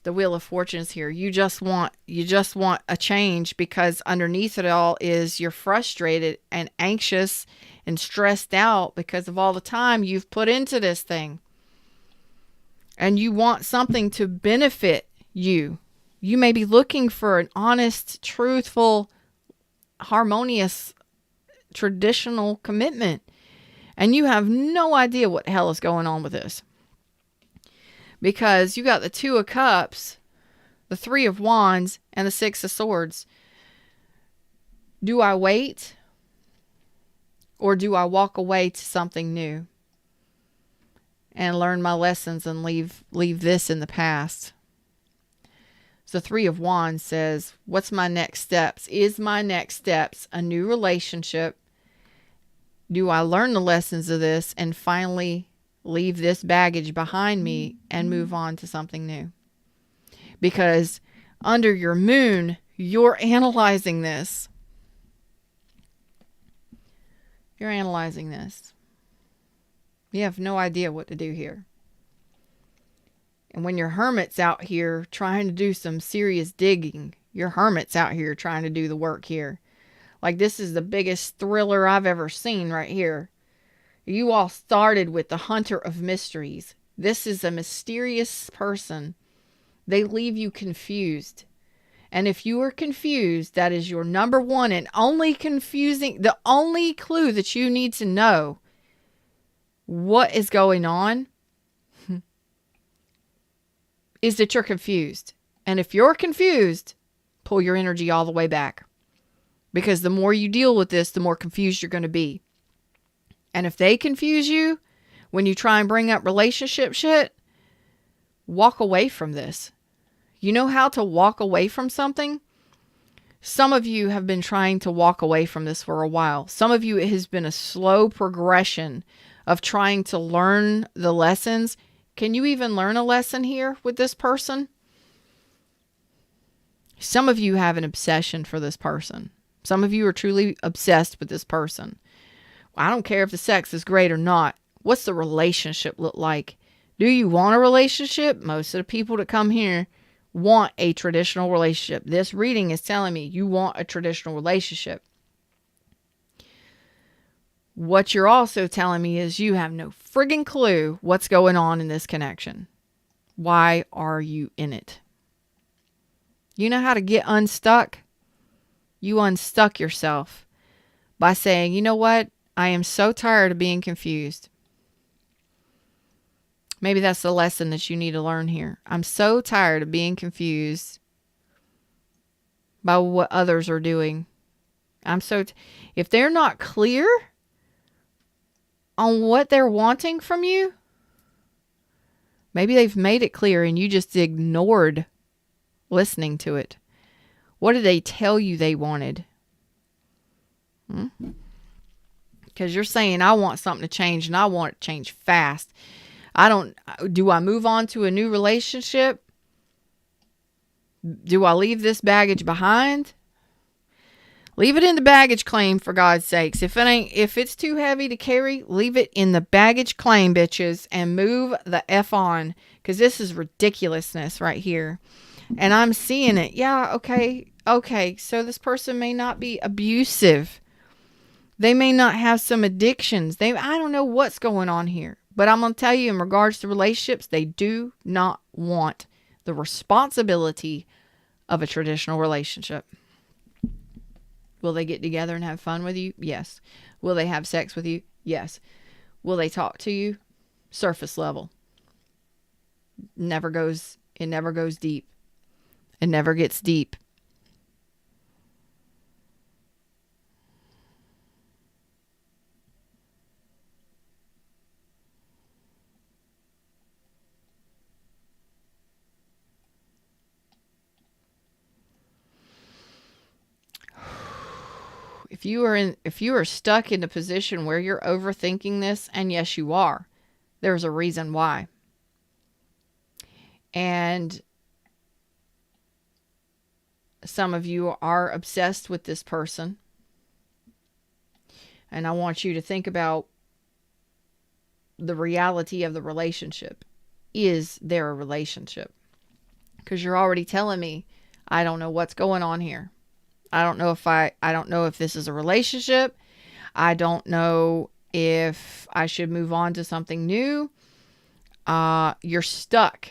The Wheel of Fortune is here. You just want a change, because underneath it all is you're frustrated and anxious and stressed out because of all the time you've put into this thing. And you want something to benefit you. You may be looking for an honest, truthful, harmonious, traditional commitment. And you have no idea what the hell is going on with this. Because you got the Two of Cups, the Three of Wands, and the Six of Swords. Do I wait? Or do I walk away to something new? And learn my lessons and leave this in the past? The Three of Wands says, what's my next steps? Is my next steps a new relationship? Do I learn the lessons of this and finally leave this baggage behind me and move on to something new? Because under your moon, you're analyzing this. You're analyzing this. You have no idea what to do here. And when your hermit's out here trying to do some serious digging, your hermit's out here trying to do the work here. Like, this is the biggest thriller I've ever seen right here. You all started with the Hunter of Mysteries. This is a mysterious person. They leave you confused. And if you are confused, that is your number one and only the only clue that you need to know what is going on is that you're confused. And if you're confused, pull your energy all the way back. Because the more you deal with this, the more confused you're going to be. And if they confuse you when you try and bring up relationship shit, walk away from this. You know how to walk away from something? Some of you have been trying to walk away from this for a while. Some of you, it has been a slow progression of trying to learn the lessons. Can you even learn a lesson here with this person? Some of you have an obsession for this person. Some of you are truly obsessed with this person. I don't care if the sex is great or not. What's the relationship look like? Do you want a relationship? Most of the people that come here want a traditional relationship. This reading is telling me you want a traditional relationship. What you're also telling me is you have no friggin' clue what's going on in this connection. Why are you in it? You know how to get unstuck? You unstuck yourself by saying, you know what? I am so tired of being confused. Maybe that's the lesson that you need to learn here. I'm so tired of being confused by what others are doing. If they're not clear on what they're wanting from you, maybe they've made it clear and you just ignored listening to it. What did they tell you they wanted? Because you're saying, I want something to change and I want it to change fast. Do I move on to a new relationship? Do I leave this baggage behind? Leave it in the baggage claim, for God's sakes. If it's too heavy to carry, leave it in the baggage claim, bitches, and move the F on. Because this is ridiculousness right here. And I'm seeing it. Yeah, okay. So this person may not be abusive. They may not have some addictions. I don't know what's going on here. But I'm going to tell you, in regards to relationships, they do not want the responsibility of a traditional relationship. Will they get together and have fun with you? Yes. Will they have sex with you? Yes. Will they talk to you? Surface level. It never goes deep. It never gets deep. If you are stuck in a position where you're overthinking this, and yes, you are, there's a reason why. And some of you are obsessed with this person. And I want you to think about the reality of the relationship. Is there a relationship? Because you're already telling me, I don't know what's going on here. I don't know if this is a relationship. I don't know if I should move on to something new. You're stuck.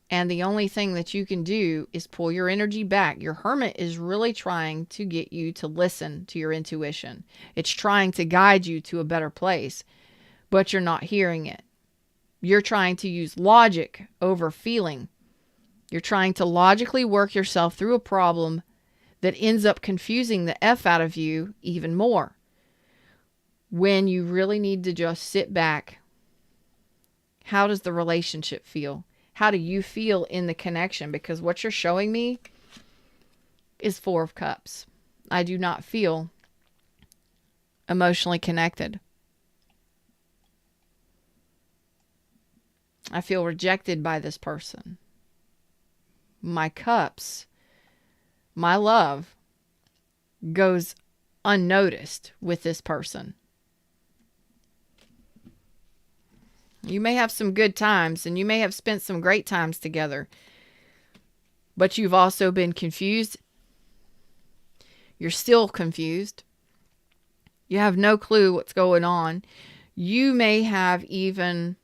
And the only thing that you can do is pull your energy back. Your hermit is really trying to get you to listen to your intuition. It's trying to guide you to a better place, but you're not hearing it. You're trying to use logic over feeling. You're trying to logically work yourself through a problem that ends up confusing the F out of you even more. When you really need to just sit back. How does the relationship feel? How do you feel in the connection? Because what you're showing me is 4 of Cups. I do not feel emotionally connected. I feel rejected by this person. My cups, my love goes unnoticed with this person. You may have some good times and you may have spent some great times together, but you've also been confused. You're still confused. You have no clue what's going on. You may have even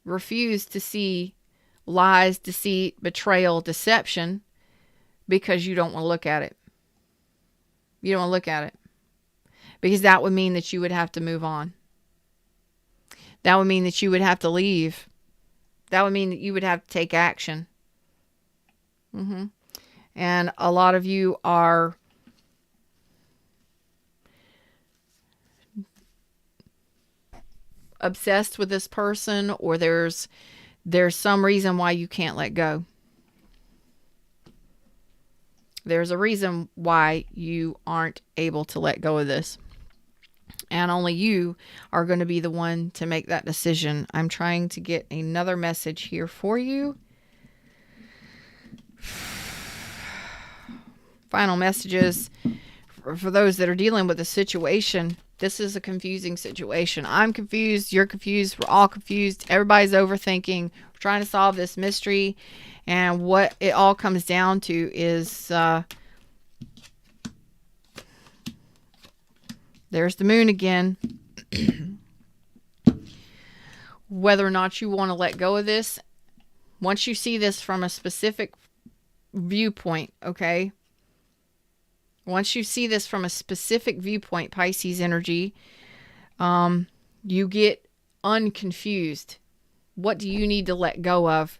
refused to see lies, deceit, betrayal, deception because you don't want to look at it. You don't want to look at it because that would mean that you would have to move on. That would mean that you would have to leave. That would mean that you would have to take action. And a lot of you are obsessed with this person, or there's There's some reason why you can't let go. There's a reason why you aren't able to let go of this. And only you are going to be the one to make that decision. I'm trying to get another message here for you. Final messages for those that are dealing with the situation. This is a confusing situation. I'm confused. You're confused. We're all confused. Everybody's overthinking. We're trying to solve this mystery. And what it all comes down to is there's the moon again. Whether or not you want to let go of this, once you see this from a specific viewpoint, okay? Once you see this from a specific viewpoint, Pisces energy, you get unconfused. What do you need to let go of?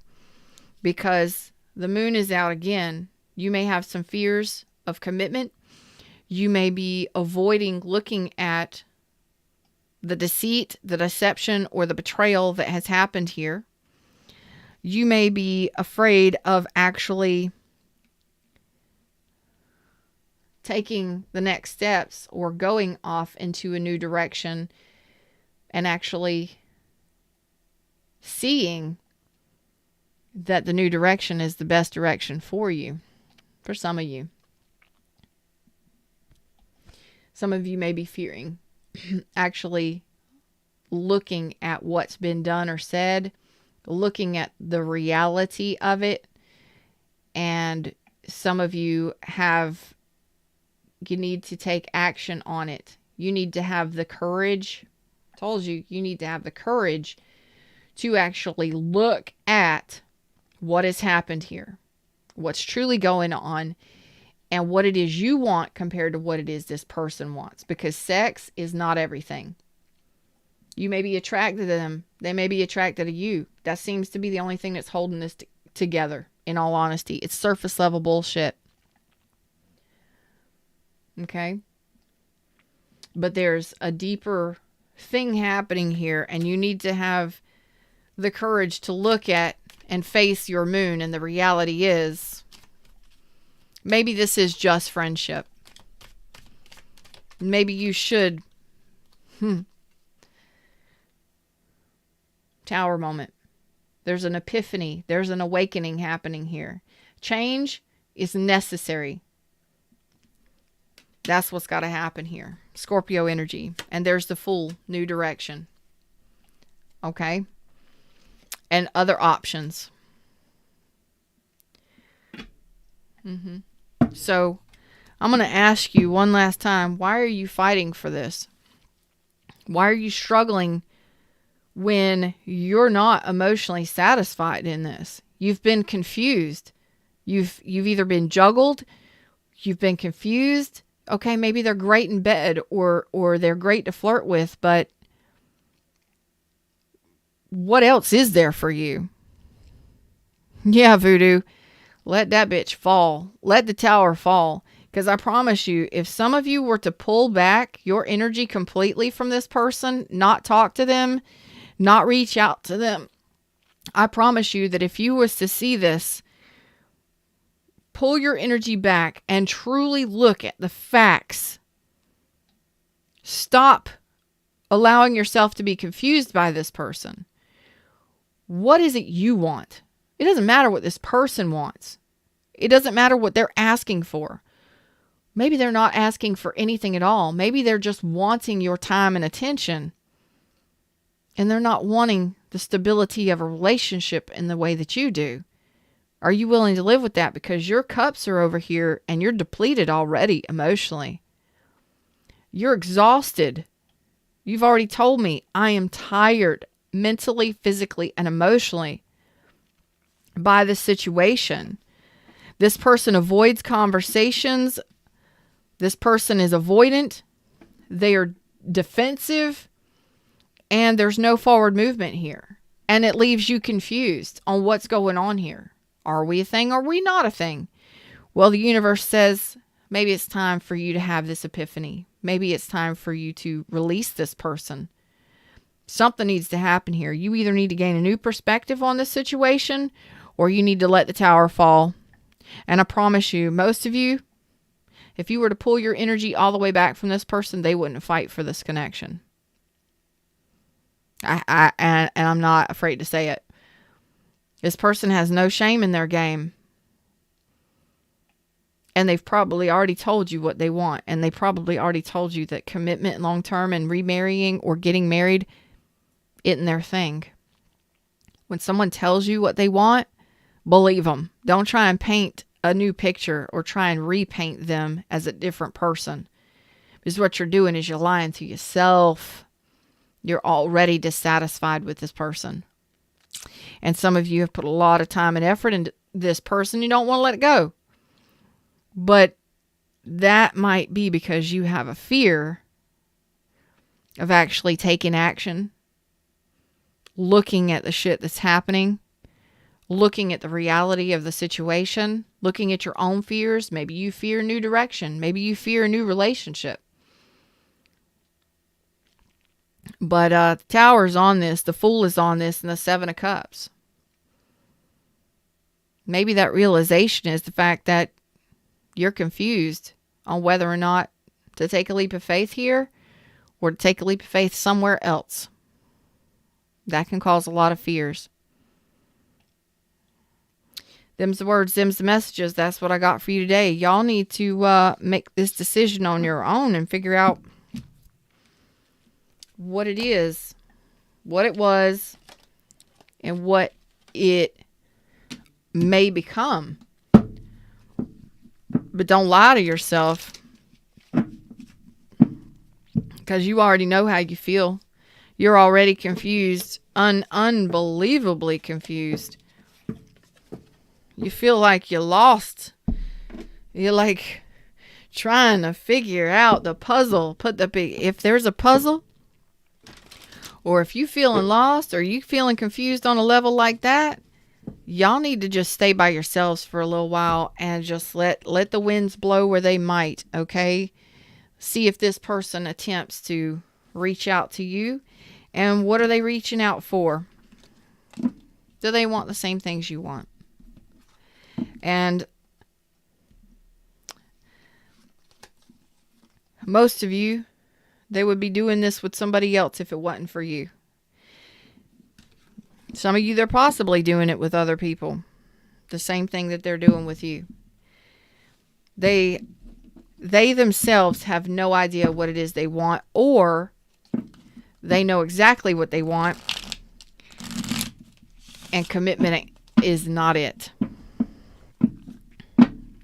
Because the moon is out again. You may have some fears of commitment. You may be avoiding looking at the deceit, the deception, or the betrayal that has happened here. You may be afraid of actually taking the next steps or going off into a new direction and actually seeing that the new direction is the best direction for you. For some of you. Some of you may be fearing actually looking at what's been done or said, looking at the reality of it. And some of you need to take action on it. You need to have the courage. I told you, you need to have the courage to actually look at what has happened here, what's truly going on, and what it is you want compared to what it is this person wants. Because sex is not everything. You may be attracted to them. They may be attracted to you. That seems to be the only thing that's holding this together, in all honesty. It's surface level bullshit. Okay? But there's a deeper thing happening here, and you need to have the courage to look at and face your moon. And the reality is, maybe this is just friendship. Maybe you should. Tower moment. There's an epiphany. There's an awakening happening here. Change is necessary. That's what's got to happen here. Scorpio energy. And there's the Fool, new direction. Okay? And other options. So, I'm going to ask you one last time, why are you fighting for this? Why are you struggling when you're not emotionally satisfied in this? You've been confused. You've either been juggled, you've been confused. Okay, maybe they're great in bed or they're great to flirt with, but what else is there for you? Yeah, Voodoo. Let that bitch fall. Let the tower fall. Because I promise you, if some of you were to pull back your energy completely from this person, not talk to them, not reach out to them, I promise you that if you was to see this, pull your energy back and truly look at the facts. Stop allowing yourself to be confused by this person. What is it you want? It doesn't matter what this person wants. It doesn't matter what they're asking for. Maybe they're not asking for anything at all. Maybe they're just wanting your time and attention. And they're not wanting the stability of a relationship in the way that you do. Are you willing to live with that? Because your cups are over here and you're depleted already emotionally. You're exhausted. You've already told me, I am tired mentally, physically, and emotionally by this situation. This person avoids conversations. This person is avoidant. They are defensive. And there's no forward movement here. And it leaves you confused on what's going on here. Are we a thing? Are we not a thing? Well, the universe says maybe it's time for you to have this epiphany. Maybe it's time for you to release this person. Something needs to happen here. You either need to gain a new perspective on this situation, or you need to let the tower fall. And I promise you, most of you, if you were to pull your energy all the way back from this person, they wouldn't fight for this connection. And I'm not afraid to say it. This person has no shame in their game. And they've probably already told you what they want. And they probably already told you that commitment long-term and remarrying or getting married isn't their thing. When someone tells you what they want, believe them. Don't try and paint a new picture or try and repaint them as a different person. Because what you're doing is you're lying to yourself. You're already dissatisfied with this person. And some of you have put a lot of time and effort into this person. You don't want to let it go. But that might be because you have a fear of actually taking action, looking at the shit that's happening, looking at the reality of the situation, looking at your own fears. Maybe you fear a new direction. Maybe you fear a new relationship. But the Tower's on this, the Fool is on this, and the Seven of Cups. Maybe that realization is the fact that you're confused on whether or not to take a leap of faith here or to take a leap of faith somewhere else. That can cause a lot of fears. Them's the words, them's the messages. That's what I got for you today. Y'all need to make this decision on your own and figure out what it is, what it was, and what it may become. But don't lie to yourself, because you already know how you feel. You're already confused, unbelievably confused. You feel like you're lost. You're like trying to figure out the puzzle. If there's a puzzle, or if you feeling lost, or you feeling confused on a level like that, y'all need to just stay by yourselves for a little while and just let the winds blow where they might, okay? See if this person attempts to reach out to you. And what are they reaching out for? Do they want the same things you want? And most of you, they would be doing this with somebody else if it wasn't for you. Some of you, they're possibly doing it with other people. The same thing that they're doing with you. They themselves have no idea what it is they want, or they know exactly what they want, and commitment is not it.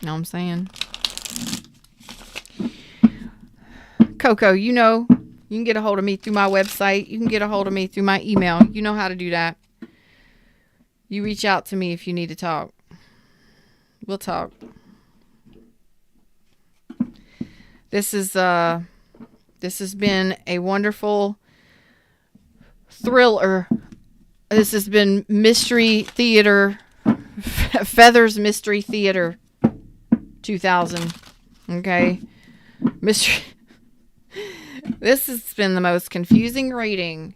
Know what I'm saying? Coco, you know, you can get a hold of me through my website. You can get a hold of me through my email. You know how to do that. You reach out to me if you need to talk. We'll talk. This has been a wonderful thriller. This has been Mystery Theater, Feathers Mystery Theater 2000. Okay? Mystery. This has been the most confusing reading.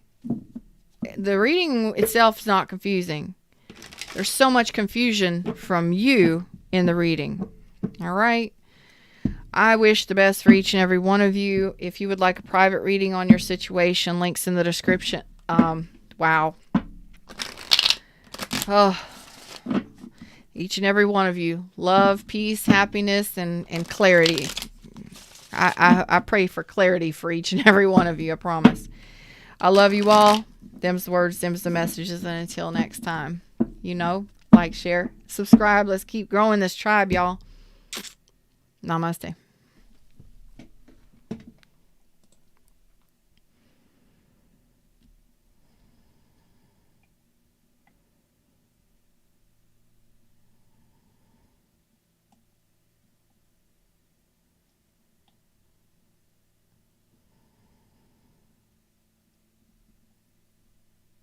The reading itself is not confusing. There's so much confusion from you in the reading. All right? I wish the best for each and every one of you. If you would like a private reading on your situation, links in the description. Wow. Oh, each and every one of you. Love, peace, happiness, and clarity. I pray for clarity for each and every one of you, I promise. I love you all. Them's the words, them's the messages, and until next time, you know, like, share, subscribe. Let's keep growing this tribe, y'all. Namaste.